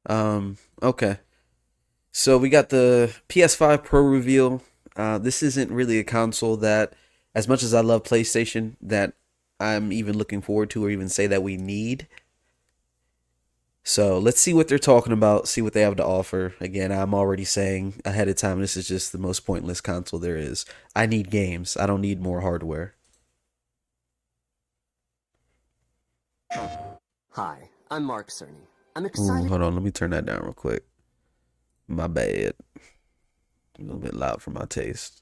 Okay. So we got the PS5 Pro reveal. This isn't really a console that, as much as I love PlayStation, that I'm even looking forward to or even say that we need. So let's see what they're talking about, see what they have to offer. Again, I'm already saying ahead of time, this is just the most pointless console there is. I need games. I don't need more hardware. Hi, I'm Mark Cerny. I'm Ooh, excited hold on, let me turn that down real quick. My bad. A little bit loud for my taste.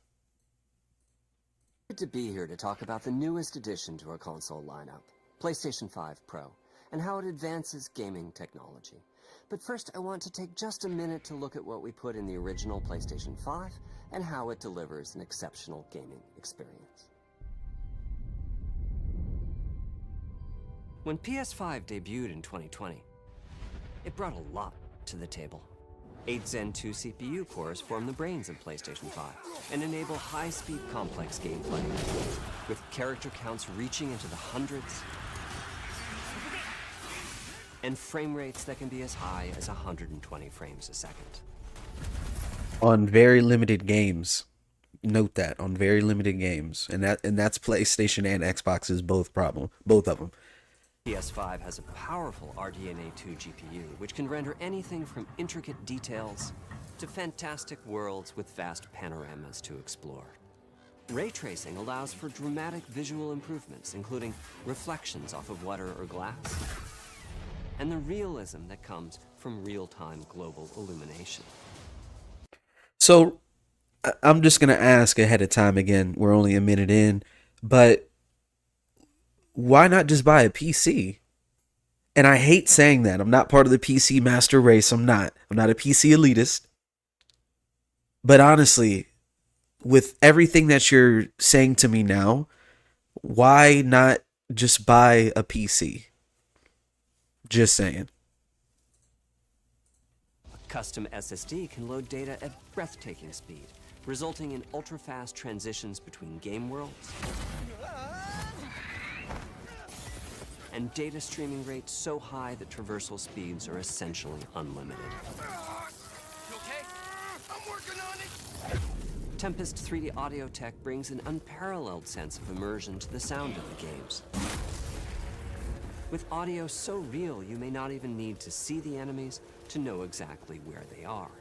to be here to talk about the newest addition to our console lineup, PlayStation 5 Pro, and how it advances gaming technology. But first, I want to take just a minute to look at what we put in the original PlayStation 5 and how it delivers an exceptional gaming experience. When PS5 debuted in 2020, it brought a lot to the table. 8 Zen 2 CPU cores form the brains of PlayStation 5 and enable high-speed complex gameplay, with character counts reaching into the hundreds and frame rates that can be as high as 120 frames a second. On very limited games. Note that on very limited games, and that's PlayStation and Xbox's both of them. PS5 has a powerful RDNA 2 GPU, which can render anything from intricate details to fantastic worlds with vast panoramas to explore. Ray tracing allows for dramatic visual improvements, including reflections off of water or glass, and the realism that comes from real-time global illumination. So I'm just gonna ask ahead of time again. We're only a minute in, but why not just buy a PC? And I hate saying that. I'm not part of the PC master race. I'm not. I'm not a PC elitist. But honestly, with everything that you're saying to me now, why not just buy a PC? Just saying. A custom SSD can load data at breathtaking speed, resulting in ultra-fast transitions between game worlds and data streaming rates so high that traversal speeds are essentially unlimited. You okay? I'm working on it! Tempest 3D audio tech brings an unparalleled sense of immersion to the sound of the games. With audio so real, you may not even need to see the enemies to know exactly where they are.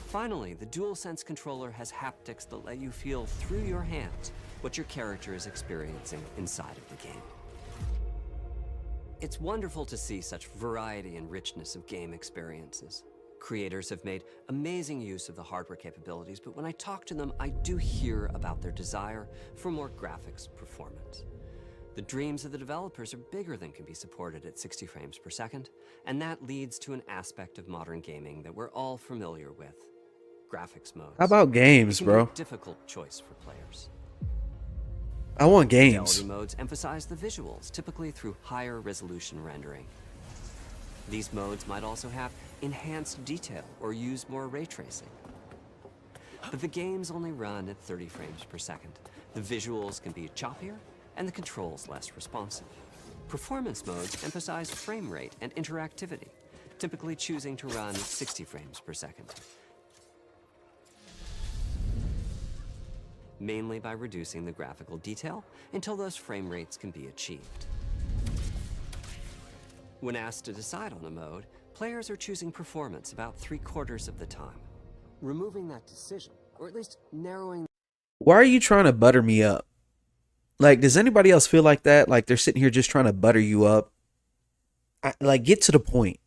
Finally, the DualSense controller has haptics that let you feel through your hands what your character is experiencing inside of the game. It's wonderful to see such variety and richness of game experiences. Creators have made amazing use of the hardware capabilities, but when I talk to them, I do hear about their desire for more graphics performance. The dreams of the developers are bigger than can be supported at 60 frames per second, and that leads to an aspect of modern gaming that we're all familiar with: graphics How modes. about It games, can be a bro? difficult choice for players. I want Fidelity games. modes emphasize the visuals, typically through higher resolution rendering. These modes might also have enhanced detail or use more ray tracing. But the games only run at 30 frames per second. The visuals can be choppier and the controls less responsive. Performance modes emphasize frame rate and interactivity, typically choosing to run at 60 frames per second, mainly by reducing the graphical detail until those frame rates can be achieved. When asked to decide on a mode, players are choosing performance about 3/4 of the time. Removing that decision, or at least narrowing Why are you trying to butter me up? Like, does anybody else feel like that? Like they're sitting here just trying to butter you up? Like, get to the point.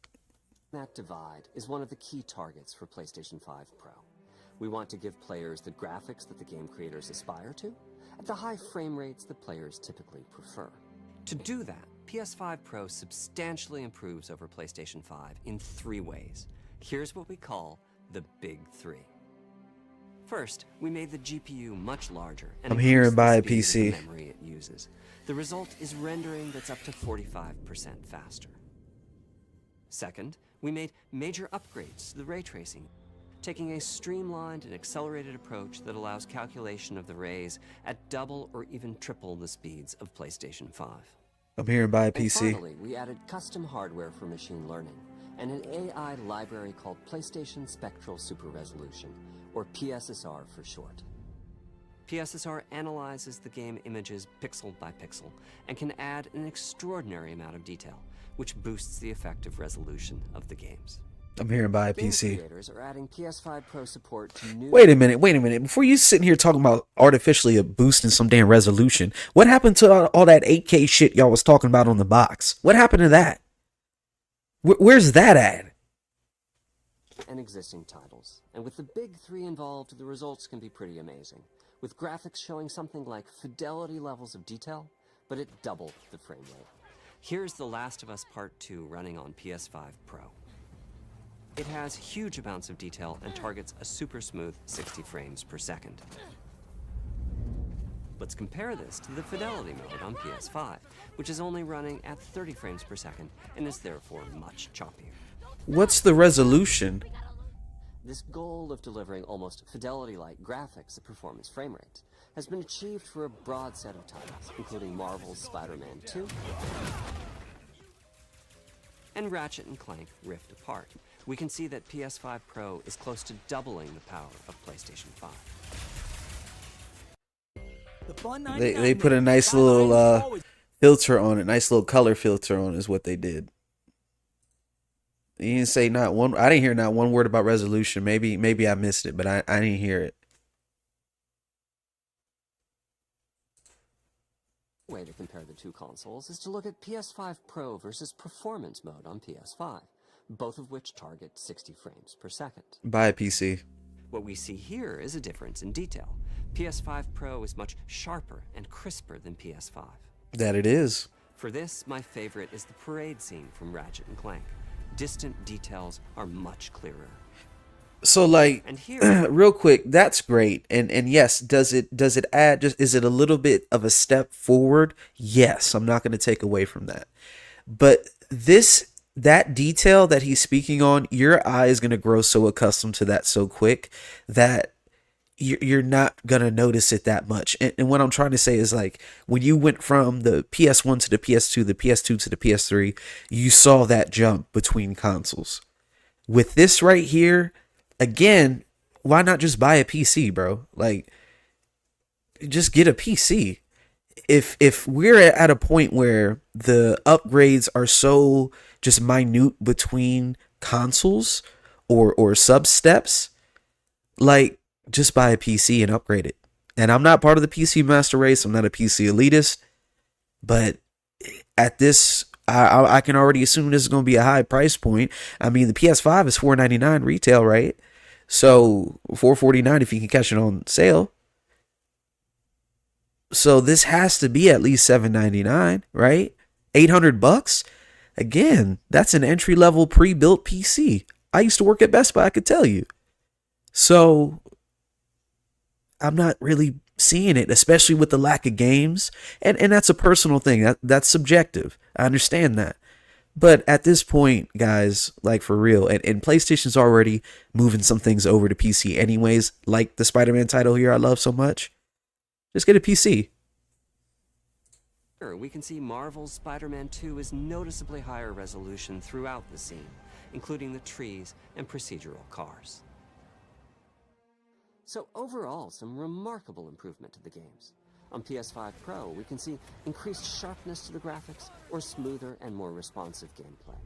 that divide is one of the key targets for PlayStation 5 Pro. We want to give players the graphics that the game creators aspire to, at the high frame rates that players typically prefer. To do that, PS5 Pro substantially improves over PlayStation 5 in 3 ways. Here's what we call the Big 3. First, we made the GPU much larger and I'm here and increased the buy a speed of the PC. memory it uses. The result is rendering that's up to 45% faster. Second, we made major upgrades to the ray tracing, taking a streamlined and accelerated approach that allows calculation of the rays at double or even triple the speeds of PlayStation 5. I'm hearing buy a And PC. finally, we added custom hardware for machine learning and an AI library called PlayStation Spectral Super Resolution, or PSSR for short. PSSR analyzes the game images pixel by pixel and can add an extraordinary amount of detail, which boosts the effective resolution of the games. I'm hearing buy a Game PC. creators are adding PS5 Pro support to new... Wait a minute. Before you sitting here talking about artificially boosting some damn resolution, what happened to all that 8K shit y'all was talking about on the box? What happened to that? Where's that at? and existing titles. And with the big three involved, the results can be pretty amazing, with graphics showing something like fidelity levels of detail, but at double the frame rate. Here's The Last of Us Part 2 running on PS5 Pro. It has huge amounts of detail and targets a super smooth 60 frames per second. Let's compare this to the fidelity mode on PS5, which is only running at 30 frames per second and is therefore much choppier. What's the resolution? This goal of delivering almost fidelity-like graphics at performance frame rates has been achieved for a broad set of titles, including Marvel's Spider-Man 2 and Ratchet & Clank Rift Apart. We can see that PS5 Pro is close to doubling the power of PlayStation 5. They put a nice little filter on it, nice little color filter on it is what they did. You didn't say not one. I didn't hear not one word about resolution. Maybe I missed it, but I didn't hear it. Way to compare the two consoles is to look at PS5 Pro versus Performance mode on PS5, both of which target 60 frames per second. Buy a PC. What we see here is a difference in detail. PS5 Pro is much sharper and crisper than PS5. That it is. For this, my favorite is the parade scene from Ratchet & Clank. Distant details are much clearer. So like, And here, real quick, that's great. And yes, does it add, just, is it a little bit of a step forward? Yes, I'm not going to take away from that. But that detail that he's speaking on, your eye is going to grow so accustomed to that so quick that you're not going to notice it that much. And what I'm trying to say is, like, when you went from the PS1 to the PS2, the PS2 to the PS3, you saw that jump between consoles. With this right here, again, why not just buy a PC, bro? Like, just get a PC. If we're at a point where the upgrades are so just minute between consoles or sub steps, like, just buy a PC and upgrade it. And I'm not part of the PC master race. I'm not a PC elitist, but at this, I can already assume this is going to be a high price point. I mean, the PS5 is $499 retail, right? So $449 if you can catch it on sale. So this has to be at least $799, right? $800. Again, that's an entry level pre-built PC. I used to work at Best Buy, I could tell you. So I'm not really seeing it, especially with the lack of games. And that's a personal thing. That's subjective. I understand that. But at this point, guys, like, for real, and PlayStation's already moving some things over to PC anyways, like the Spider-Man title here I love so much. Just get a PC. we can see Marvel's Spider-Man 2 is noticeably higher resolution throughout the scene, including the trees and procedural cars. So overall, some remarkable improvement to the games. On PS5 Pro, we can see increased sharpness to the graphics or smoother and more responsive gameplay.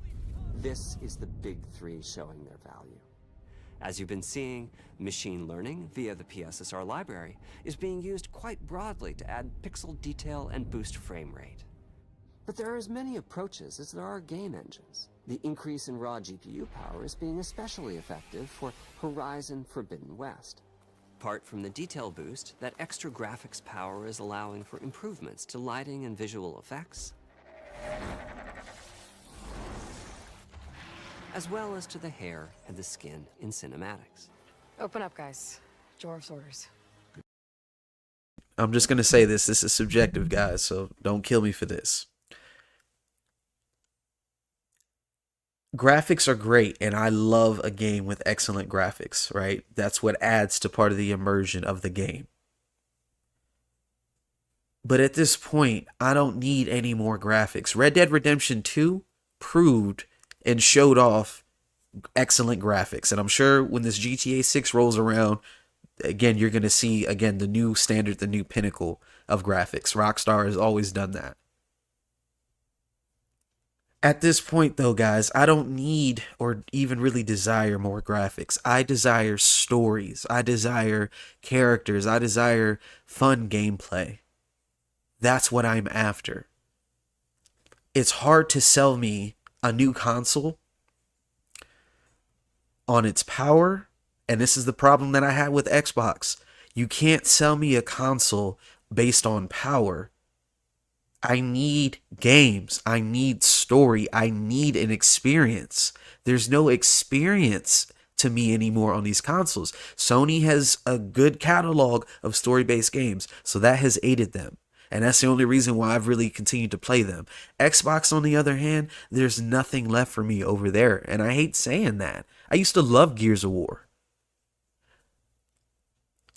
This is the big three showing their value. As you've been seeing, machine learning via the PSSR library is being used quite broadly to add pixel detail and boost frame rate. But there are as many approaches as there are game engines. The increase in raw GPU power is being especially effective for Horizon Forbidden West. Apart from the detail boost, that extra graphics power is allowing for improvements to lighting and visual effects, as well as to the hair and the skin in cinematics. Open up, guys. Jorv's orders. I'm just going to say this. This is subjective, guys, so don't kill me for this. Graphics are great, and I love a game with excellent graphics, right? That's what adds to part of the immersion of the game. But at this point, I don't need any more graphics. Red Dead Redemption 2 proved and showed off excellent graphics. And I'm sure when this GTA 6 rolls around, again, you're going to see, again, the new standard, the new pinnacle of graphics. Rockstar has always done that. At this point, though, guys, I don't need or even really desire more graphics. I desire stories. I desire characters. I desire fun gameplay. That's what I'm after. It's hard to sell me a new console on its power, and this is the problem that I had with Xbox. You can't sell me a console based on power. I need games. I need story. I need an experience. There's no experience to me anymore on these consoles. Sony has a good catalog of story-based games, so that has aided them. And that's the only reason why I've really continued to play them. Xbox, on the other hand, there's nothing left for me over there. And I hate saying that. I used to love Gears of War.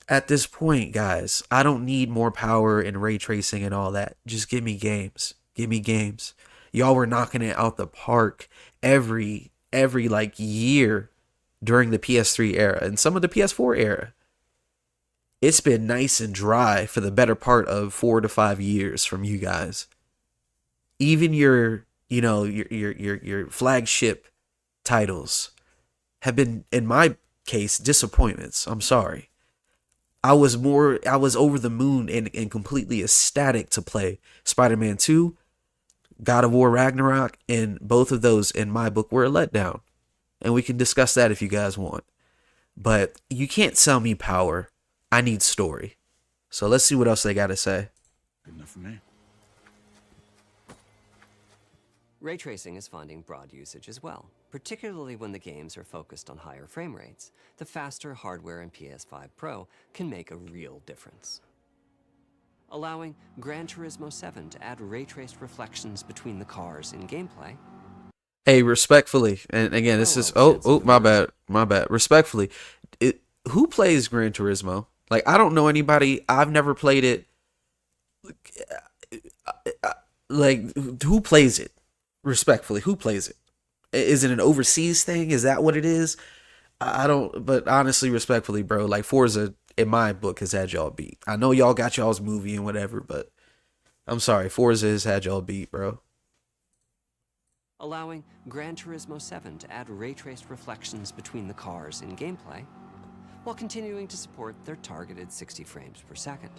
At this point, guys, I don't need more power and ray tracing and all that. Just give me games. Give me games. Y'all were knocking it out the park every like year during the PS3 era and some of the PS4 era. It's been nice and dry for the better part of 4 to 5 years from you guys. Even your flagship titles have been, in my case, disappointments. I'm sorry. I was over the moon and completely ecstatic to play Spider-Man 2, God of War Ragnarok, and both of those in my book were a letdown. And we can discuss that if you guys want. But you can't sell me power. I need story. So let's see what else they got to say. Good enough for me. Ray tracing is finding broad usage as well, particularly when the games are focused on higher frame rates. The faster hardware in PS5 Pro can make a real difference. Allowing Gran Turismo 7 to add ray-traced reflections between the cars in gameplay. Hey, respectfully, and again, this is my bad. Respectfully, who plays Gran Turismo? Like, I don't know anybody. I've never played it. Like, who plays it? Respectfully, who plays it? Is it an overseas thing? Is that what it is? I don't, but honestly, respectfully, bro, like Forza, in my book, has had y'all beat. I know y'all got y'all's movie and whatever, but I'm sorry, Forza has had y'all beat, bro. Allowing Gran Turismo 7 to add ray-traced reflections between the cars in gameplay, while continuing to support their targeted 60 frames per second.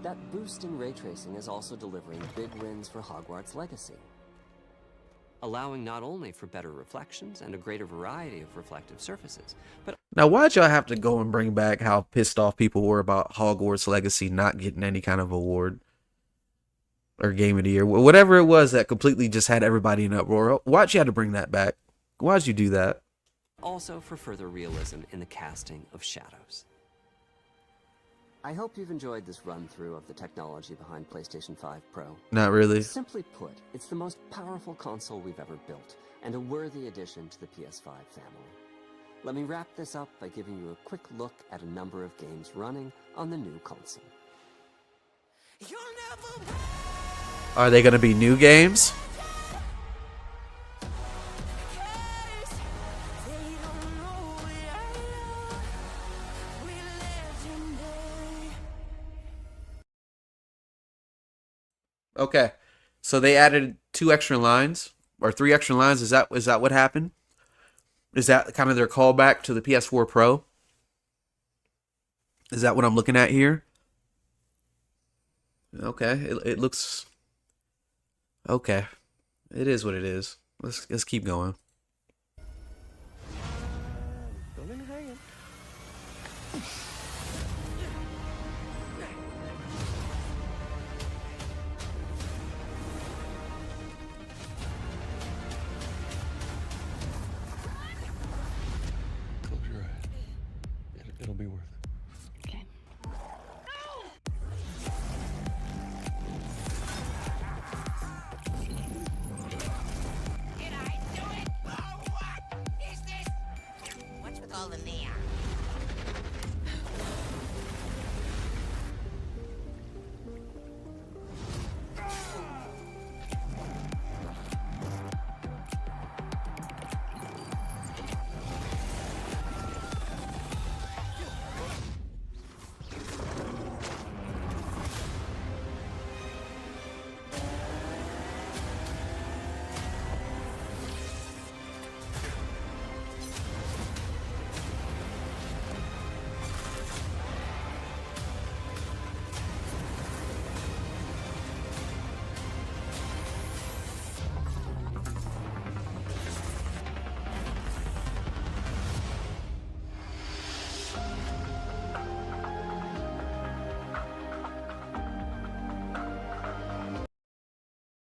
That boost in ray tracing is also delivering big wins for Hogwarts Legacy, allowing not only for better reflections and a greater variety of reflective surfaces, but now why'd y'all have to go and bring back how pissed off people were about Hogwarts Legacy not getting any kind of award or Game of the Year, whatever it was that completely just had everybody in uproar? Why'd you have to bring that back? Why'd you do that? also for further realism in the casting of shadows. I hope you've enjoyed this run-through of the technology behind PlayStation 5 Pro. Not really. Simply put, it's the most powerful console we've ever built, and a worthy addition to the PS5 family. Let me wrap this up by giving you a quick look at a number of games running on the new console. Are they going to be new games? Okay, so they added 2 extra lines or 3 extra lines. Is that what happened? Is that kind of their callback to the PS4 Pro? Is that what I'm looking at here? Okay, it looks okay. It is what it is. Let's keep going. Close your eyes. It'll be worth it. Okay. Did I do it? Oh, what is this? What's with all the neon?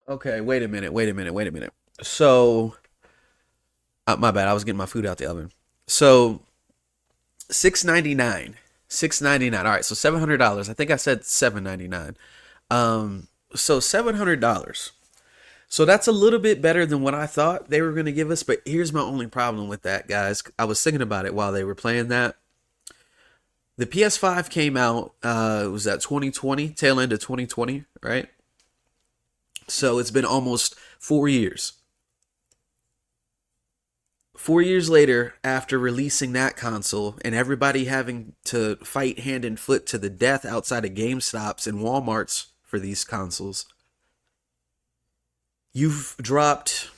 Okay, wait a minute. So, my bad. I was getting my food out the oven. So, 699, 699. All right, so $700. I think I said 799. So $700. So that's a little bit better than what I thought they were going to give us. But here's my only problem with that, guys. I was thinking about it while they were playing that. The PS5 came out. It was that 2020, tail end of 2020, right? So it's been almost 4 years. 4 years later, after releasing that console and everybody having to fight hand and foot to the death outside of GameStops and Walmarts for these consoles, you've dropped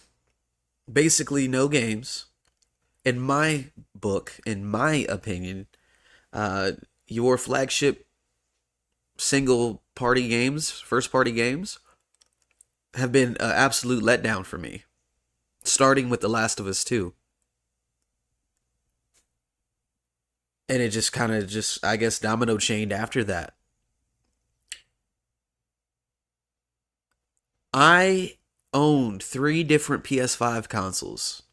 basically no games. In my book, in my opinion, your flagship single party games, first party games, have been an absolute letdown for me. Starting with The Last of Us 2. And it just kind of I guess, domino chained after that. I owned 3 different PS5 consoles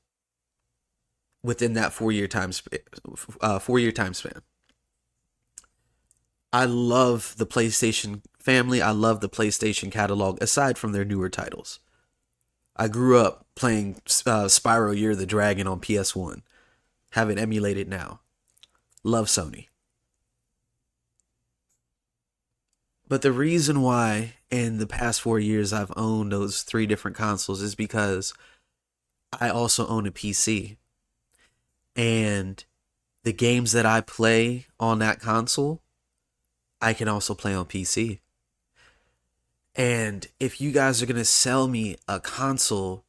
within that 4 year time span. 4 year time span. I love the PlayStation family. I love the PlayStation catalog, aside from their newer titles. I grew up playing Spyro Year the Dragon on PS1. Have it emulated now. Love Sony. But the reason why in the past 4 years I've owned those 3 different consoles is because I also own a PC. And the games that I play on that console, I can also play on PC. And if you guys are going to sell me a console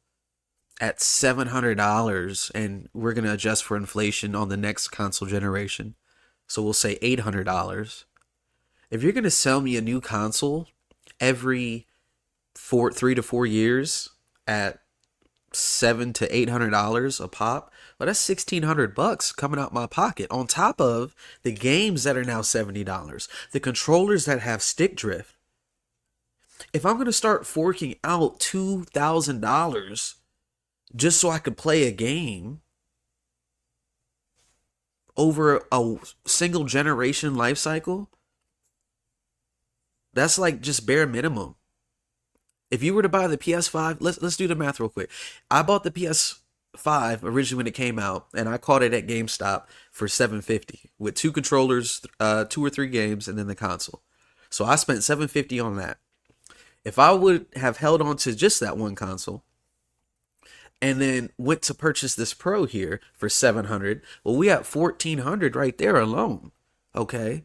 at $700, and we're going to adjust for inflation on the next console generation, so we'll say $800. If you're going to sell me a new console every 3 to 4 years at $700 to $800 a pop, well, that's $1,600 coming out my pocket, on top of the games that are now $70, the controllers that have stick drift. If I'm going to start forking out $2,000 just so I could play a game over a single generation life cycle, that's like just bare minimum. If you were to buy the PS5, let's do the math real quick. I bought the PS5 originally when it came out, and I caught it at GameStop for $750 with 2 controllers, 2 or 3 games, and then the console. So I spent $750 on that. If I would have held on to just that one console and then went to purchase this Pro here for $700, well, we have $1,400 right there alone. Okay.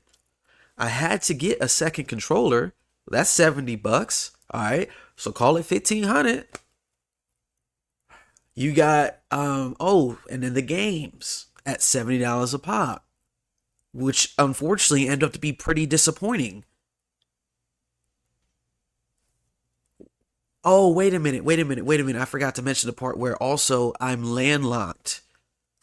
I had to get a second controller. That's $70. All right. So call it $1,500. You got, and then the games at $70 a pop, which unfortunately end up to be pretty disappointing. Oh, wait a minute. I forgot to mention the part where also I'm landlocked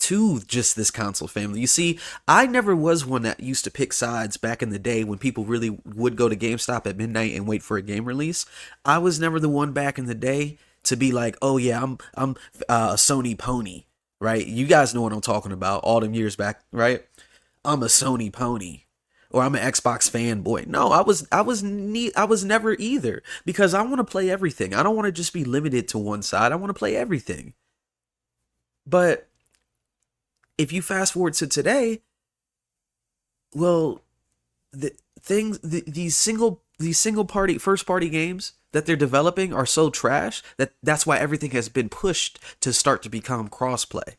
to just this console family. You see, I never was one that used to pick sides back in the day when people really would go to GameStop at midnight and wait for a game release. I was never the one back in the day to be like, oh yeah, I'm a Sony pony, right? You guys know what I'm talking about, all them years back, right? I'm a Sony pony. Or I'm an Xbox fanboy. No, I was never either, because I want to play everything. I don't want to just be limited to one side. I want to play everything. But if you fast forward to today, well, these single party first party games that they're developing are so trash that's why everything has been pushed to start to become crossplay.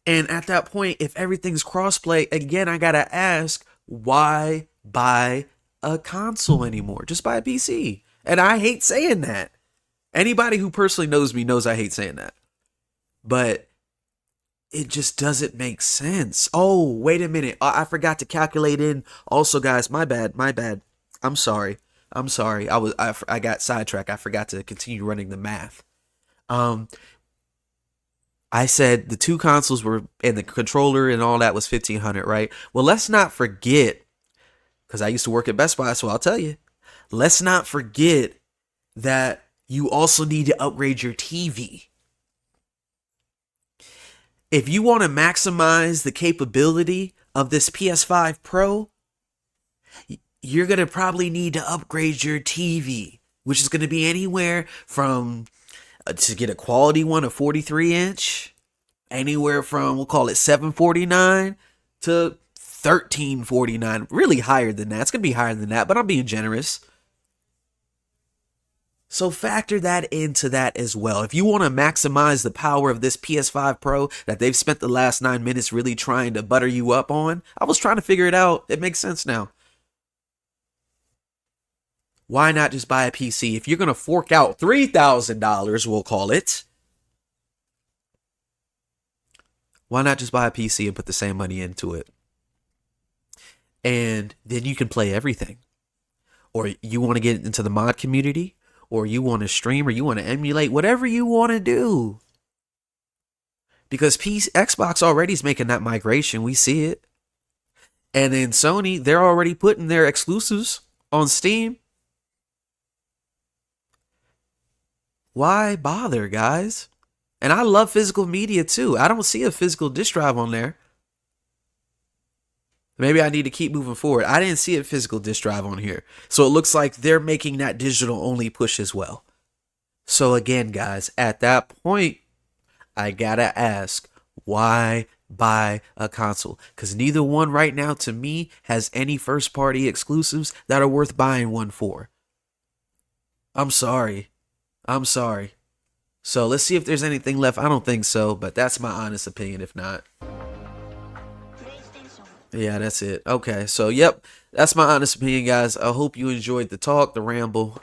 And at that point, if everything's crossplay, again, I gotta ask, why buy a console anymore? Just buy a PC. And I hate saying that. Anybody who personally knows me knows I hate saying that. But it just doesn't make sense. Oh, wait a minute. I forgot to calculate in. Also, guys, my bad. I'm sorry. I got sidetracked. I forgot to continue running the math. I said the 2 consoles were, and the controller and all that was $1,500, right? Well, let's not forget, because I used to work at Best Buy, so I'll tell you. Let's not forget that you also need to upgrade your TV. If you want to maximize the capability of this PS5 Pro, you're going to probably need to upgrade your TV, which is going to be anywhere from, to get a quality one, a 43-inch, anywhere from, we'll call it $749 to $1349. Really higher than that. It's going to be higher than that, but I'm being generous. So factor that into that as well. If you want to maximize the power of this PS5 Pro that they've spent the last 9 minutes really trying to butter you up on, I was trying to figure it out. It makes sense now. Why not just buy a PC? If you're going to fork out $3,000, we'll call it, why not just buy a PC and put the same money into it? And then you can play everything. Or you want to get into the mod community, or you want to stream, or you want to emulate, whatever you want to do. Because Xbox already is making that migration. We see it. And then Sony, they're already putting their exclusives on Steam. Why bother, guys? And I love physical media too. I don't see a physical disk drive on there. Maybe I need to keep moving forward. I didn't see a physical disk drive on here. So it looks like they're making that digital only push as well. So again, guys, at that point, I gotta ask, why buy a console? Because neither one right now to me has any first party exclusives that are worth buying one for. I'm sorry. So let's see if there's anything left. I don't think so, but that's my honest opinion if not. Yeah, that's it. Okay, so yep, that's my honest opinion, guys. I hope you enjoyed the talk, the ramble.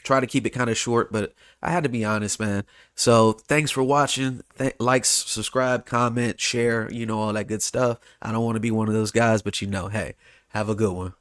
Try to keep it kind of short, but I had to be honest, man. So thanks for watching. Like, subscribe, comment, share, all that good stuff. I don't want to be one of those guys, but hey, have a good one.